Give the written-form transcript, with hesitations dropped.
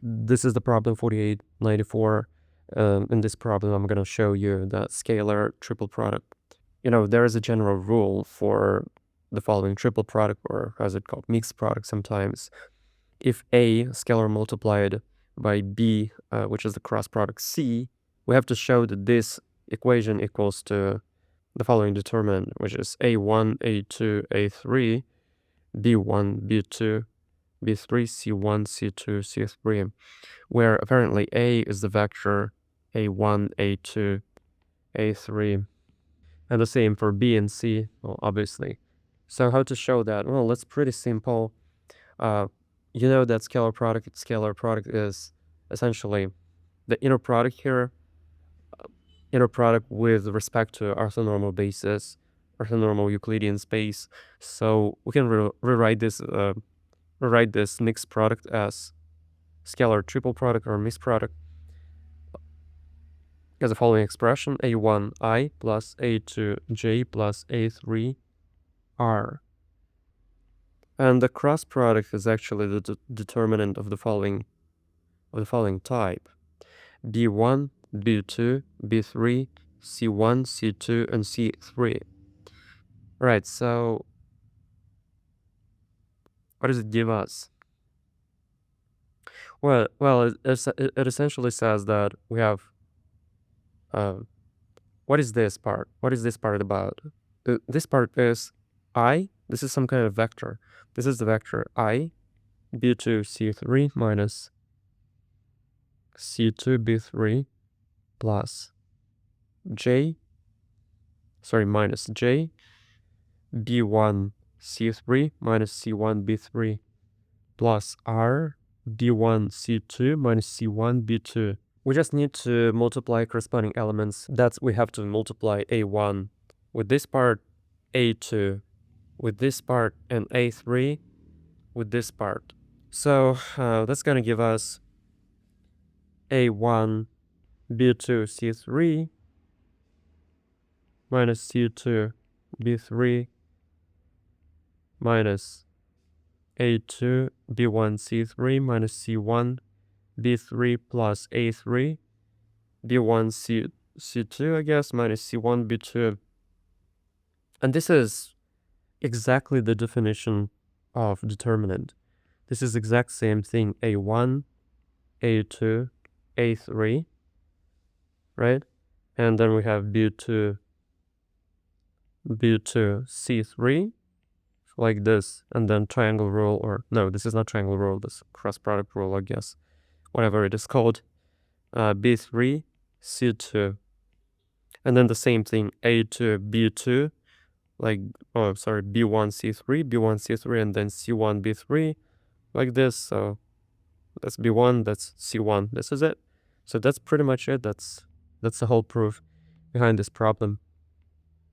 This is the problem 4894. In this problem, I'm going to show you the scalar triple product. There is a general rule for the following triple product, or how's it called, mixed product sometimes. If A scalar multiplied by B, which is the cross product C, we have to show that this equation equals to the following determinant, which is A1, A2, A3, B1, B2, B3, C1, C2, C3, where apparently A is the vector A1, A2, A3, and the same for B and C, well, obviously. So how to show that? Well, that's pretty simple. You know that scalar product is essentially the inner product here, inner product with respect to orthonormal basis, orthonormal Euclidean space. So we can rewrite this mixed product as scalar triple product or mixed product as the following expression: A1i plus A2j plus A3r. And the cross product is actually the determinant of the following type: B1, B2, B3, C1, C2, and C3. Right, so what does it give us? Well, it essentially says that we have, what is this part? What is this part about? This part is this is some kind of vector. This is the vector I, B2, C3 minus C2, B3 plus minus J, B1, C3 minus C1, B3 plus R, B1, C2 minus C1, B2. We just need to multiply corresponding elements. That's, we have to multiply A1 with this part, A2 with this part, and A3 with this part. So that's gonna give us A1, B2, C3 minus C2, B3 minus A2, B1, C3 minus C1, B3 plus A3, B1, C2, I guess, minus C1, B2. And this is exactly the definition of determinant. This is exact same thing, A1, A2, A3, right? And then we have B2, C3, like this, and then triangle rule, or no, this is not triangle rule, this cross product rule, I guess, whatever it is called, B3, C2, and then the same thing, A2, B2, like, oh, sorry, B1, C3, B1, C3, and then C1, B3, like this. So that's B1, that's C1, this is it. So that's pretty much it. That's the whole proof behind this problem.